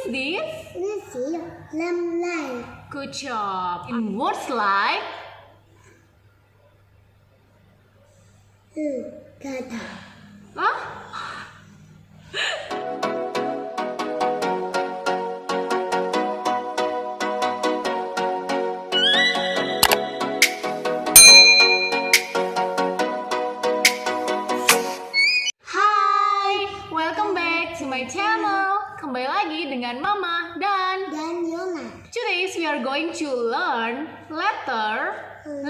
is this? This is lemon. Good job. In words like Gada. huh? Hai, welcome back to my channel. Kembali lagi dengan Mama dan Yonna. Today we are going to learn letterland.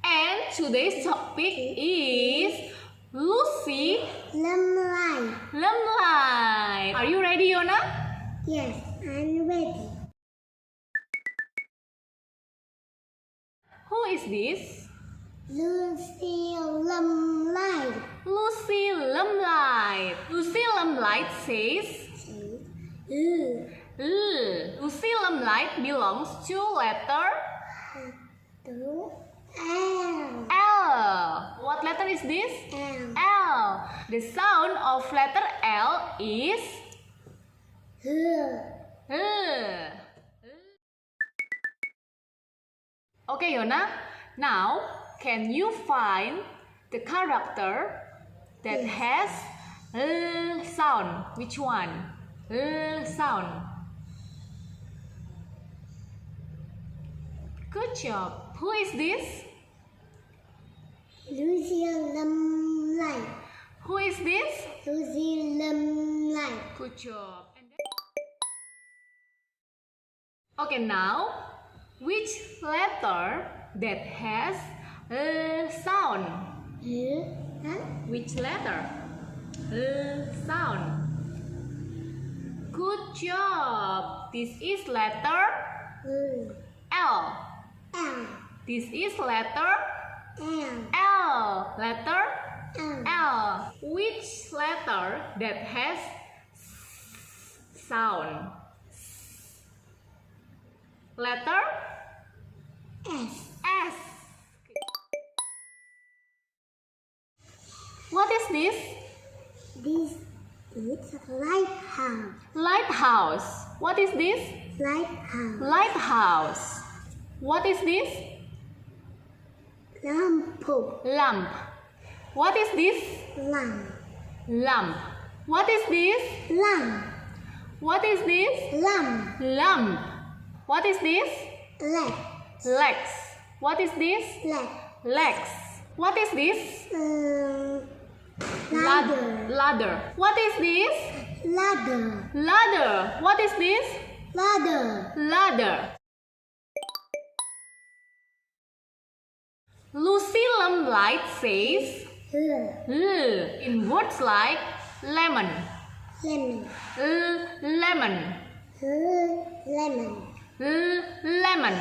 And today's topic is Lucy Lemon. Lemlight. Are you ready, Yonna? Yes, I'm ready. Who is this? Lucy Lemon. Lucy Lemlight. Lucy Lemlight says Lucy Lemlight belongs to letter To L. L. What letter is this? L. L. The sound of letter L is Okay, Yonna. Now, can you find the character that has sound? Which one? Sound. Good job. Who is this? Lucy Lemon. Who is this? Lucy Lemon. Good job. And then... Okay, now, which letter that has sound? Which letter? Sound. Good job. This is letter L. L. This is letter L. L. Letter L. L. Which letter that has sound? Letter S. S. What is this? This is lighthouse. Lighthouse. What is this? Lighthouse. Lighthouse. What is this? Lamp. Lamp. What is this? Lamp. Lamp. What is this? Lamp. What is this? Lamp. Lamp. What is this? Leg. Legs. What is this? Leg. Legs. What is this? Ladder. Ladder. What is this? Ladder. Ladder. What is this? Ladder. Ladder. Lucy Lemlight says in words like lemon, Lemon. lemon, Lemon. lemon.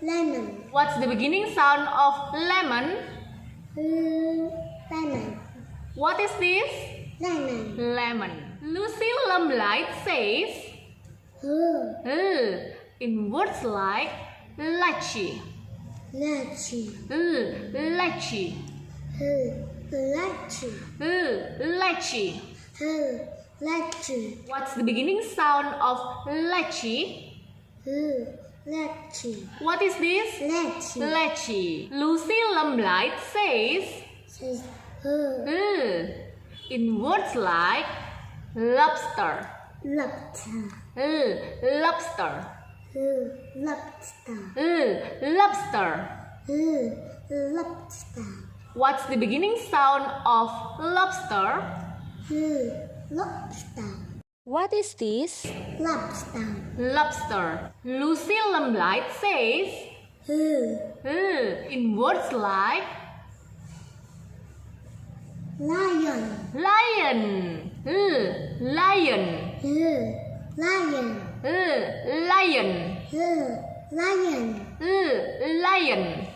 Lemon. What's the beginning sound of lemon? Lemon. What is this? Lemon. Lemon. Lucy Lemlight says in words like lychee, Lychee. lychee, Lychee. lychee. Lychee. What's the beginning sound of lychee? Lychee. What is this? Lychee. Lychee. Lucy Lemlight says in words like lobster, Lobster. lobster, Lobster. lobster. Lobster. What's the beginning sound of lobster? Lobster. What is this? Lobster. Lobster. Lucy Lemlight says in words like Lion. lion, lion, Lion. lion, Lion. lion.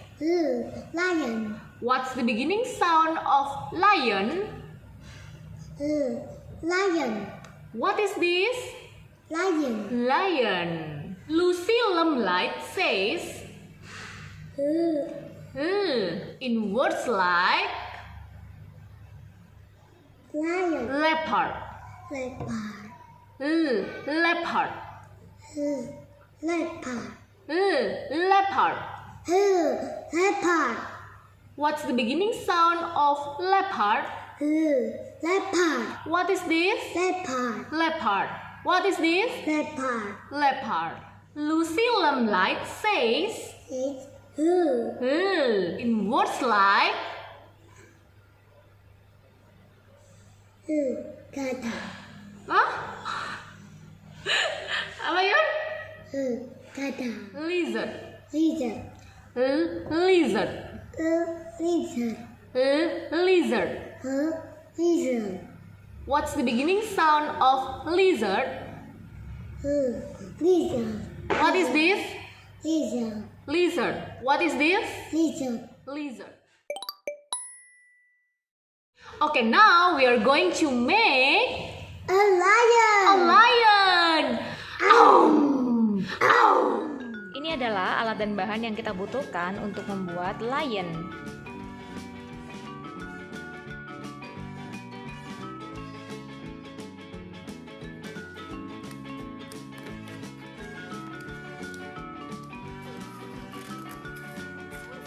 Lion. What's the beginning sound of lion? Lion. What is this? Lion. Lion. Lucy Lemlight says in words like Lion. leopard, Leopard. Leopard. Leopard. Leopard. Leopard. What's the beginning sound of leopard? Leopard. What is this? Leopard. Leopard. What is this? Leopard. Leopard. Lucy Limelight says It's in words like Gada. Hah? Apa Yun? Gada. Lizard. Lizard. Lizard. Lizard. Lizard. Lizard. What's the beginning sound of lizard? Lizard. What is this? Lizard. Lizard. What is this? Lizard. Lizard. Okay, now we are going to make A lion. a lion. Ini adalah alat dan bahan yang kita butuhkan untuk membuat lion.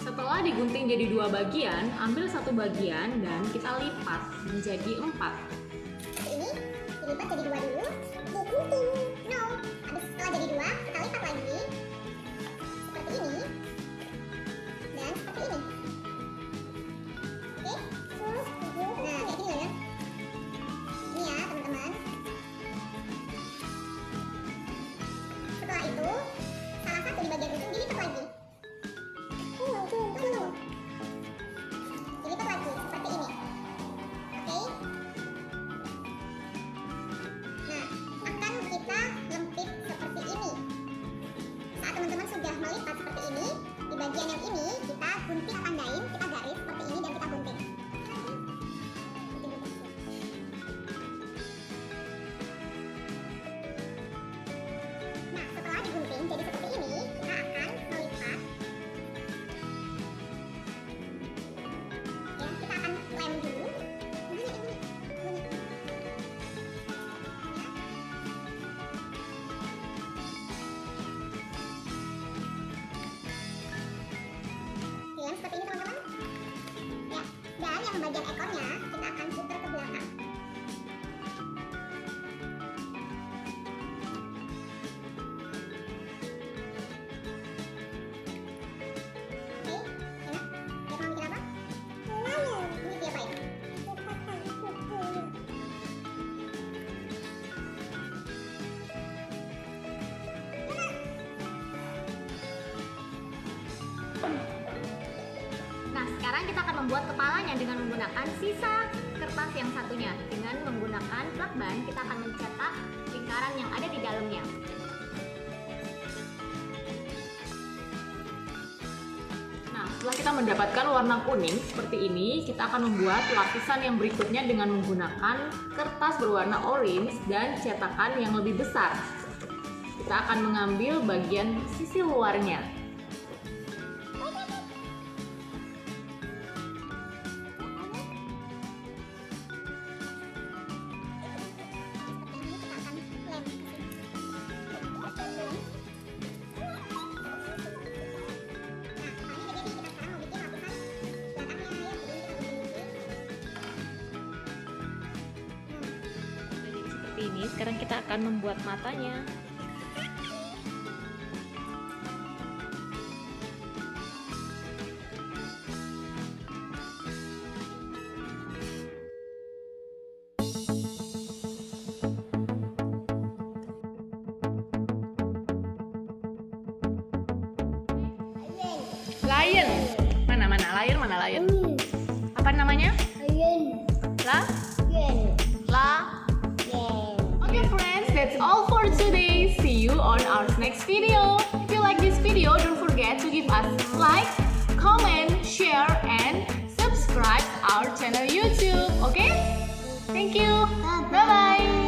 Setelah digunting jadi 2 bagian, ambil 1 bagian dan kita lipat menjadi 4. Ini dilipat jadi 2 dulu, digunting. No. Habis setelah jadi 2, kita lipat lagi. Seperti ini. Dan seperti ini. Oke? Nah, kayak gini loh ya. Ini ya, teman-teman. Setelah itu, salah satu di bagian ujung dilipat lagi. Dilipat lagi, seperti ini. Oke? Nah, akan kita lempit seperti ini. Saat teman-teman sudah melipat seperti ini, di bagian yang ini kita gunting, tandain, kita garis seperti ini dan kita gunting. Nah, setelah digunting jadi seperti ini, kita akan melipat. Ya, kita akan lem dulu. Lem seperti ini teman-teman. Ya, dan yang bagian ekornya kita akan putar ke belakang. Oke, enak. Lihat mau bikin apa? Ini dia apa ya? Nah, sekarang kita akan membuat kepalanya dengan menggunakan sisa kertas yang satunya. Dengan menggunakan lakban, kita akan mencetak lingkaran yang ada di dalamnya. Nah, setelah kita mendapatkan warna kuning seperti ini, kita akan membuat lapisan yang berikutnya dengan menggunakan kertas berwarna orange dan cetakan yang lebih besar. Kita akan mengambil bagian sisi luarnya. Seperti ini, sekarang kita akan membuat matanya. Lion. Mana lion, mana lion? Apa namanya? Lion. La? Lion. La? Lion. Okay friends, that's all for today. See you on our next video. If you like this video, don't forget to give us like, comment, share, and subscribe our channel YouTube. Okay? Thank you. Bye-bye.